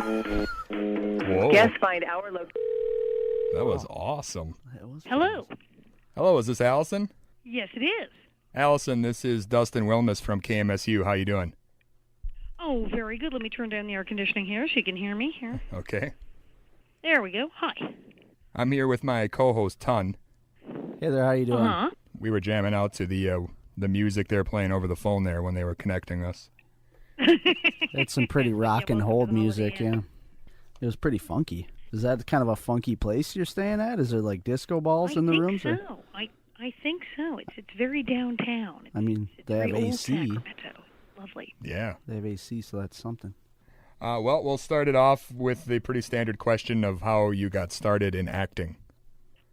Whoa. Guests find our location. That was awesome. Hello. Hello, is this Allison? Yes, it is. Allison, this is Dustin Wilmus from KMSU. How you doing? Oh, very good. Let me turn down the air conditioning here so you can hear me. Here. Okay. There we go. Hi. I'm here with my co-host, Ton. Hey there, how you doing? Uh-huh. We were jamming out to the music they were playing over the phone there when they were connecting us. It's some pretty rock and hold music, yeah. It was pretty funky. Is that kind of a funky place you're staying at? Is there like disco balls in the rooms? I think so. I think so. It's very downtown. I mean, they have very old AC. Sacramento. Lovely. Yeah. They have AC, so that's something. Well, we'll start it off with the pretty standard question of how you got started in acting.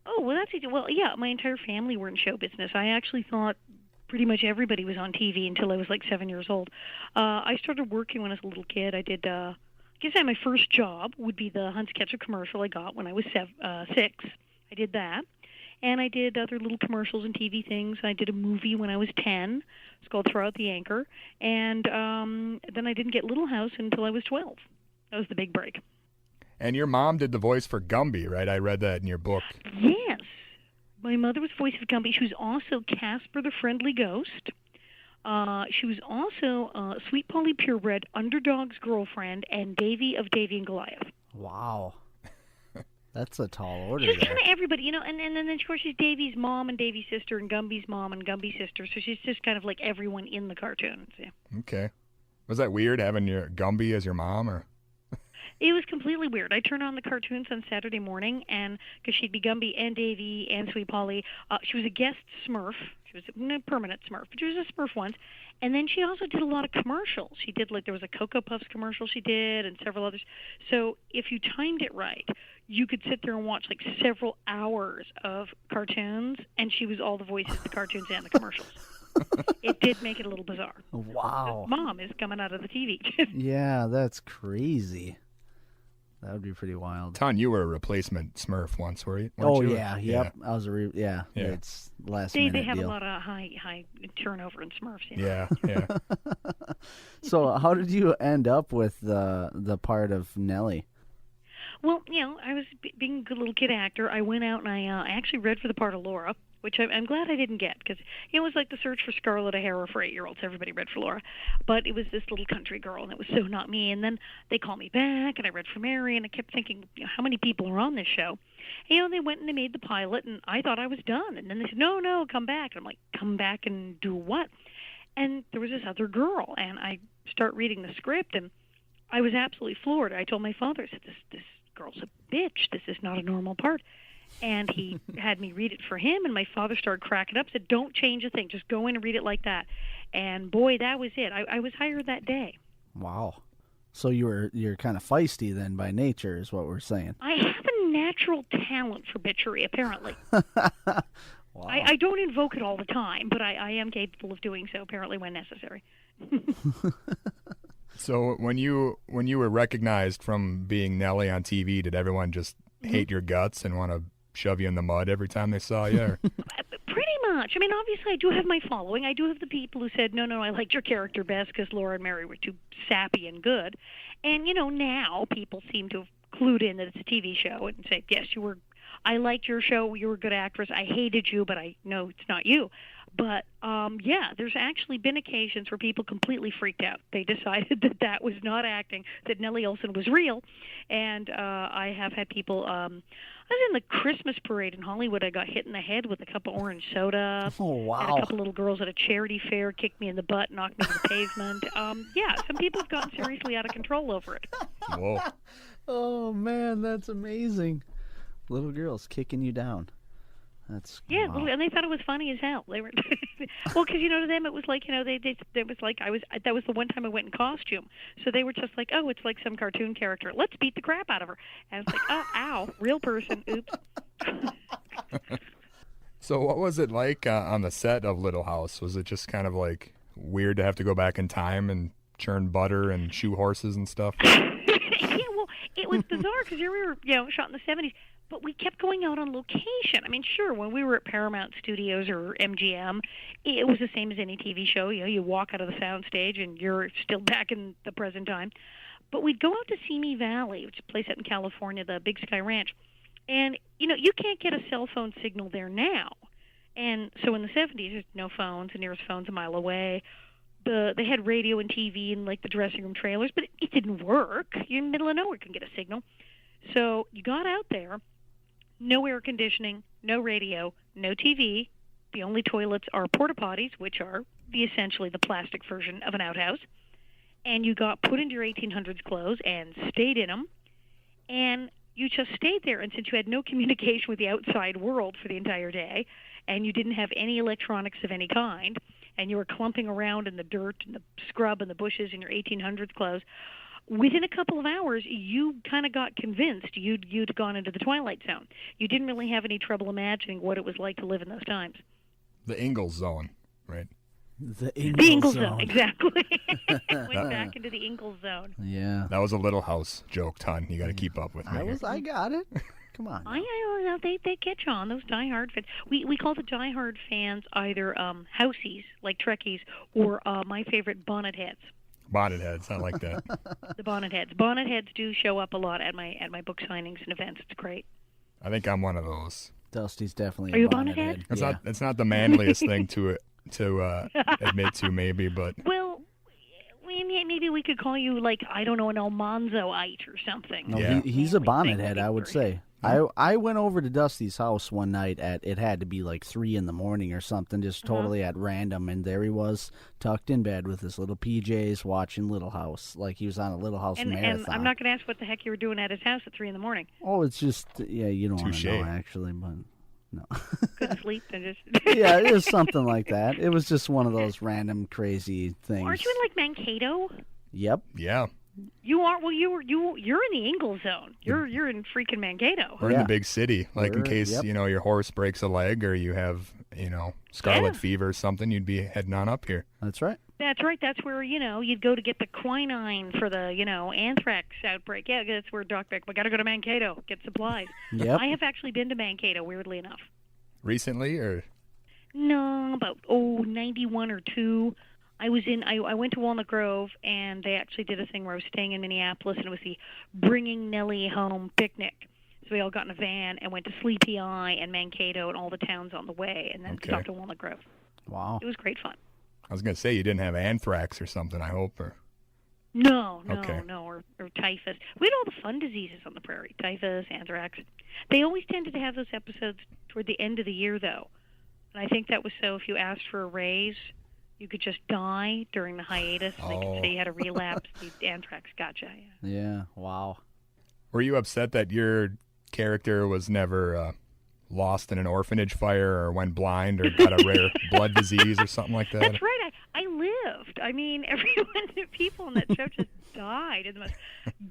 Oh, well, that's easy. Well, yeah, my entire family were in show business. I actually thought pretty much everybody was on TV until I was like 7 years old. I started working when I was a little kid. I did, I guess my first job would be the Hunt's Ketchup commercial I got when I was 6. I did that. And I did other little commercials and TV things. I did a movie when I was 10. It's called Throw Out the Anchor. And then I didn't get Little House until I was 12. That was the big break. And your mom did the voice for Gumby, right? I read that in your book. Yes. My mother was voice of Gumby. She was also Casper the Friendly Ghost. She was also Sweet Polly Purebred, Underdog's girlfriend, and Davy of Davy and Goliath. Wow. That's a tall order. She's there. kind of everybody, you know, and then of course she's Davy's mom and Davy's sister and Gumby's mom and Gumby's sister, so she's just kind of like everyone in the cartoons. Yeah. Okay. Was that weird having your Gumby as your mom, or? It was completely weird. I turned on the cartoons on Saturday morning, and because she'd be Gumby and Davy and Sweet Polly, she was a guest Smurf. She was a permanent Smurf, but she was a Smurf once. And then she also did a lot of commercials. She did, like, there was a Cocoa Puffs commercial she did and several others. So if you timed it right, you could sit there and watch, like, several hours of cartoons, and she was all the voices, the cartoons and the commercials. It did make it a little bizarre. Wow. Mom is coming out of the TV. Yeah, that's crazy. That would be pretty wild. Ton, you were a replacement Smurf once, weren't you? Yeah, yep. I was Yeah. It's last minute They have deal. a lot of high turnover in Smurfs. You Yeah, know? yeah. So how did you end up with the part of Nellie? Well, you know, I was being a good little kid actor. I went out and I actually read for the part of Laura, which I'm glad I didn't get because it was like the search for Scarlet O'Hara for 8-year-olds. Everybody read for Laura. But it was this little country girl, and it was so not me. And then they called me back, and I read for Mary, and I kept thinking, you know, how many people are on this show? And, you know, they went and they made the pilot, and I thought I was done. And then they said, no, come back. And I'm like, come back and do what? And there was this other girl, and I start reading the script, and I was absolutely floored. I told my father, I said, this girl's a bitch. This is not a normal part. And he had me read it for him, and my father started cracking up, said, don't change a thing. Just go in and read it like that. And, boy, that was it. I was hired that day. Wow. So you're kind of feisty then by nature is what we're saying. I have a natural talent for bitchery, apparently. Wow. I don't invoke it all the time, but I am capable of doing so, apparently, when necessary. So when you were recognized from being Nellie on TV, did everyone just hate your guts and want to shove you in the mud every time they saw you? Or? Pretty much. I mean, obviously, I do have my following. I do have the people who said, no, I liked your character best because Laura and Mary were too sappy and good. And, you know, now people seem to have clued in that it's a TV show and say, yes, I liked your show. You were a good actress. I hated you, but I know it's not you. But, yeah, there's actually been occasions where people completely freaked out. They decided that was not acting, that Nellie Oleson was real. And I have had people, I was in the Christmas parade in Hollywood. I got hit in the head with a cup of orange soda. Oh, wow. And a couple little girls at a charity fair kicked me in the butt, knocked me to the pavement. Yeah, some people have gotten seriously out of control over it. Whoa. Oh, man, that's amazing. Little girls kicking you down. That's yeah, wow. And they thought it was funny as hell. They were well, because you know, to them it was like, you know, they was like that was the one time I went in costume, so they were just like, oh, it's like some cartoon character. Let's beat the crap out of her. And it's like, oh, ow, real person. Oops. So what was it like on the set of Little House? Was it just kind of like weird to have to go back in time and churn butter and shoe horses and stuff? Yeah, well, it was bizarre because we were, you know, shot in the 70s. But we kept going out on location. I mean, sure, when we were at Paramount Studios or MGM, it was the same as any TV show. You know, you walk out of the sound stage and you're still back in the present time. But we'd go out to Simi Valley, which is a place out in California, the Big Sky Ranch. And, you can't get a cell phone signal there now. And so in the 70s, there's no phones. The nearest phone's a mile away. They had radio and TV in, like, the dressing room trailers, but it didn't work. You're in the middle of nowhere, couldn't get a signal. So you got out there, no air conditioning, no radio, no TV. The only toilets are porta potties, which are essentially the plastic version of an outhouse. And you got put into your 1800s clothes and stayed in them. And you just stayed there. And since you had no communication with the outside world for the entire day, and you didn't have any electronics of any kind, and you were clumping around in the dirt and the scrub and the bushes in your 1800s clothes, within a couple of hours, you kind of got convinced you'd gone into the Twilight Zone. You didn't really have any trouble imagining what it was like to live in those times. The Ingalls Zone, right? The Ingalls Zone. Exactly. Went back into the Ingalls Zone. Yeah. That was a Little House joke, Ton. You got to keep up with me. I got it. Come on. They catch on, those diehard fans. We call the diehard fans either houseies, like Trekkies, or my favorite, bonnet heads. Bonnet heads, I like that. The bonnet heads. Bonnet heads do show up a lot at my book signings and events. It's great. I think I'm one of those. Dusty's definitely Are you a bonnet head? head. It's not the manliest thing to admit to, maybe, but well, maybe we could call you, like, I don't know, an Almanzo-ite or something. No, Yeah. he's a bonnet head, I would say. I went over to Dusty's house one night it had to be like 3 a.m. or something, just totally at random, and there he was, tucked in bed with his little PJs, watching Little House, like he was on a Little House marathon. And I'm not going to ask what the heck you were doing at his house at 3 a.m. Oh, it's just, you don't want to know, actually, but no. Couldn't sleep and just... Yeah, it was something like that. It was just one of those random, crazy things. Aren't you in, like, Mankato? Yep. yeah. You are. Well, you're in the Ingalls Zone. You're in freaking Mankato. We're in the big city. Like, in case, your horse breaks a leg or you have, scarlet fever or something, you'd be heading on up here. That's right. That's right. That's where, you'd go to get the quinine for the, anthrax outbreak. Yeah, that's where Doc Beck, we got to go to Mankato, get supplies. Yep. I have actually been to Mankato, weirdly enough. Recently, or? No, about, 91 or 2. I went to Walnut Grove, and they actually did a thing where I was staying in Minneapolis, and it was the Bringing Nellie Home picnic. So we all got in a van and went to Sleepy Eye and Mankato and all the towns on the way, and then stopped at Walnut Grove. Wow. It was great fun. I was going to say, you didn't have anthrax or something, I hope, or? No, Okay. or typhus. We had all the fun diseases on the prairie, typhus, anthrax. They always tended to have those episodes toward the end of the year, though. And I think that was so if you asked for a raise, you could just die during the hiatus. They could say you had a relapse. The anthrax gotcha. Yeah, wow. Were you upset that your character was never lost in an orphanage fire or went blind or got a rare blood disease or something like that? That's right. I lived. I mean, people in that show just died in the most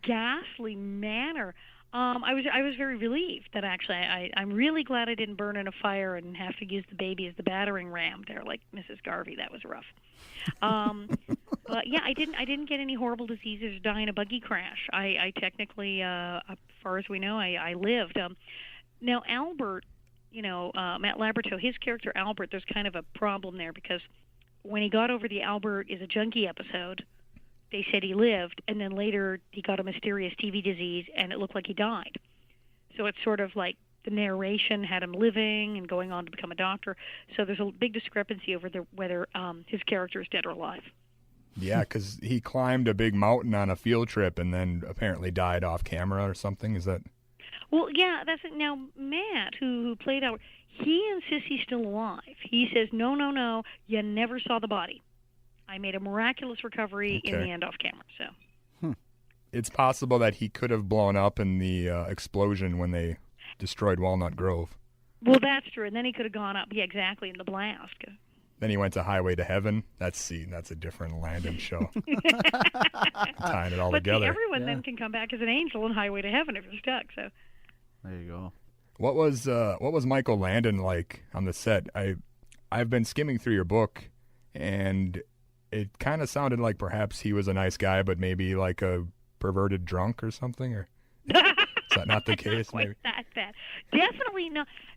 ghastly manner. I was very relieved that actually I'm really glad I didn't burn in a fire and have to use the baby as the battering ram there, like Mrs. Garvey. That was rough. But yeah, I didn't get any horrible diseases or die in a buggy crash. I technically, as far as we know, I lived. Now Albert, Matt Laberto, his character Albert, there's kind of a problem there because when he got over the Albert is a junkie episode, they said he lived, and then later he got a mysterious TV disease, and it looked like he died. So it's sort of like the narration had him living and going on to become a doctor. So there's a big discrepancy over whether his character is dead or alive. Yeah, because he climbed a big mountain on a field trip and then apparently died off camera or something. Is that? Well, yeah, that's it. Now, Matt, who played Albert, he insists he's still alive. He says, no, you never saw the body. I made a miraculous recovery in the end off camera. So, It's possible that he could have blown up in the explosion when they destroyed Walnut Grove. Well, that's true. And then he could have gone up, exactly, in the blast. Then he went to Highway to Heaven. That's a different Landon show. Tying it all but together. Everyone then can come back as an angel in Highway to Heaven if you're stuck. So there you go. What was Michael Landon like on the set? I've been skimming through your book, and it kind of sounded like perhaps he was a nice guy, but maybe like a perverted drunk or something. Or is that not the case? Not quite that bad. Definitely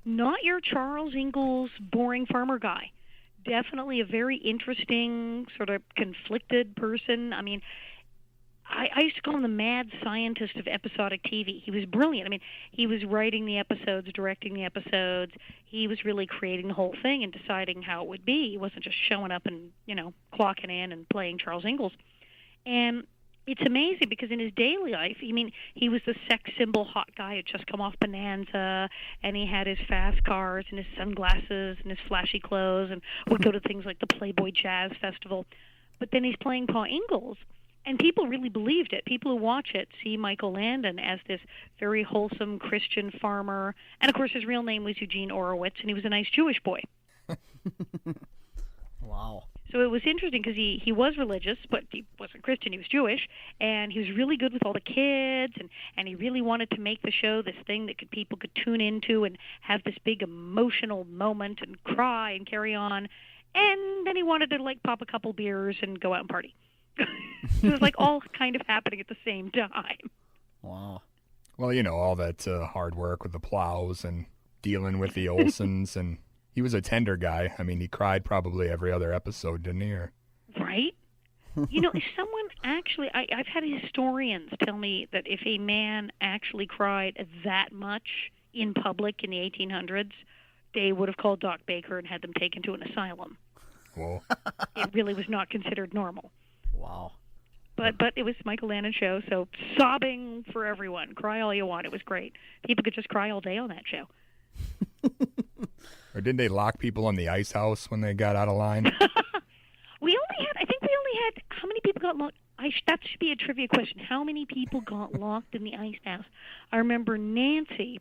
not your Charles Ingalls boring farmer guy. Definitely a very interesting, sort of conflicted person. I mean, I used to call him the mad scientist of episodic TV. He was brilliant. I mean, he was writing the episodes, directing the episodes. He was really creating the whole thing and deciding how it would be. He wasn't just showing up and, clocking in and playing Charles Ingalls. And it's amazing because in his daily life, he was the sex symbol hot guy who'd just come off Bonanza, and he had his fast cars and his sunglasses and his flashy clothes and would go to things like the Playboy Jazz Festival. But then he's playing Pa Ingalls. And people really believed it. People who watch it see Michael Landon as this very wholesome Christian farmer. And, of course, his real name was Eugene Orowitz, and he was a nice Jewish boy. Wow. So it was interesting because he was religious, but he wasn't Christian. He was Jewish, and he was really good with all the kids, and he really wanted to make the show this thing that people could tune into and have this big emotional moment and cry and carry on. And then he wanted to, pop a couple beers and go out and party. So it was all kind of happening at the same time. Wow. Well, all that hard work with the plows and dealing with the Olsons, and he was a tender guy. I mean, he cried probably every other episode, didn't he? Right? If someone actually, I've had historians tell me that if a man actually cried that much in public in the 1800s, they would have called Doc Baker and had them taken to an asylum. Whoa. It really was not considered normal. Wow. But it was Michael Landon show, so sobbing for everyone. Cry all you want. It was great. People could just cry all day on that show. Or didn't they lock people in the ice house when they got out of line? I think we only had, how many people got locked? That should be a trivia question. How many people got locked in the ice house? I remember Nancy,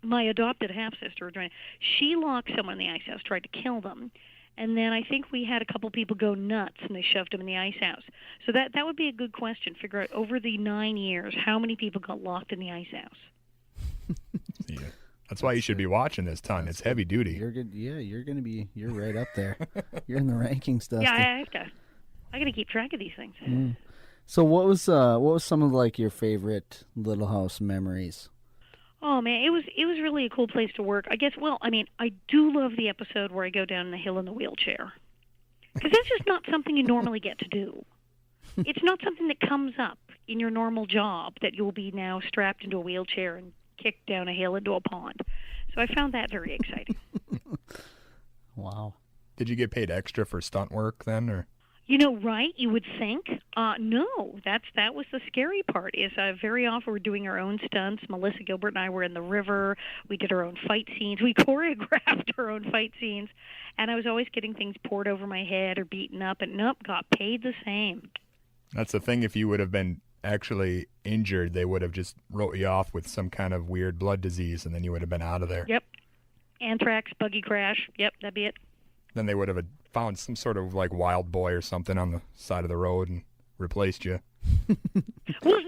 my adopted half-sister, she locked someone in the ice house, tried to kill them. And then I think we had a couple people go nuts, and they shoved them in the ice house. So that would be a good question. Figure out, over the 9 years, how many people got locked in the ice house. Yeah. That's why you should be watching this, Ton. It's heavy duty. You're good. Yeah, you're right up there. You're in the ranking stuff. Yeah, I got to keep track of these things. Mm. So what was some of your favorite Little House memories? Oh man, it was really a cool place to work. I guess. Well, I do love the episode where I go down the hill in the wheelchair, because that's just not something you normally get to do. It's not something that comes up in your normal job, that you'll be now strapped into a wheelchair and kicked down a hill into a pond. So I found that very exciting. Wow. Did you get paid extra for stunt work then, or? Right? You would think. No, that was the scary part. Is very often we're doing our own stunts. Melissa Gilbert and I were in the river. We did our own fight scenes. We choreographed our own fight scenes, and I was always getting things poured over my head or beaten up. And nope, got paid the same. That's the thing. If you would have been actually injured, they would have just wrote you off with some kind of weird blood disease, and then you would have been out of there. Yep. Anthrax, buggy crash. Yep, that'd be it. Then they would have found some sort of wild boy or something on the side of the road and replaced you. Well,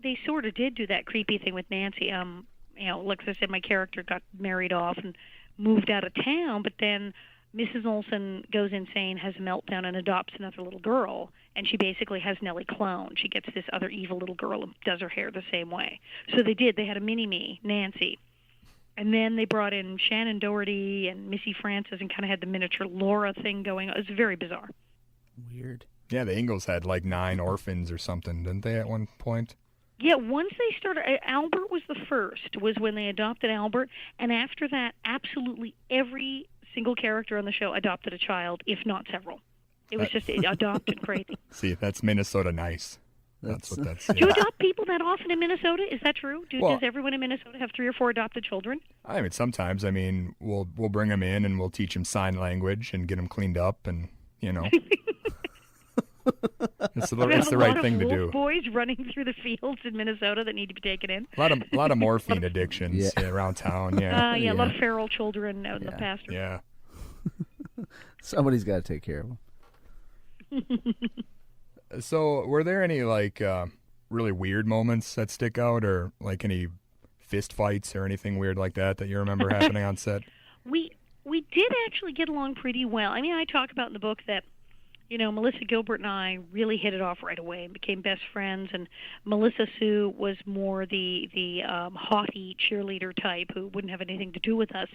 they sort of did do that creepy thing with Nancy. Like I said, my character got married off and moved out of town, but then Mrs. Oleson goes insane, has a meltdown, and adopts another little girl, and she basically has Nellie cloned. She gets this other evil little girl and does her hair the same way. So they had a mini-me, Nancy. And then they brought in Shannon Doherty and Missy Francis and kind of had the miniature Laura thing going on. It was very bizarre. Weird. Yeah, the Ingalls had 9 orphans or something, didn't they, at one point? Yeah, once they started, Albert was the first, was when they adopted Albert. And after that, absolutely every single character on the show adopted a child, if not several. It was just adopted crazy. See, that's Minnesota nice. That's what that's. Do you adopt people that often in Minnesota? Is that true? Well, does everyone in Minnesota have 3 or 4 adopted children? Sometimes. We'll bring them in and we'll teach them sign language and get them cleaned up, and it's the right thing to do. Boys running through the fields in Minnesota that need to be taken in. A lot of morphine addictions around town. Yeah. A lot of feral children out in the pasture. Yeah. Somebody's got to take care of them. So, were there any really weird moments that stick out, or any fist fights or anything weird like that you remember happening on set? We did actually get along pretty well. I talk about in the book that Melissa Gilbert and I really hit it off right away and became best friends. And Melissa Sue was more the haughty cheerleader type who wouldn't have anything to do with us.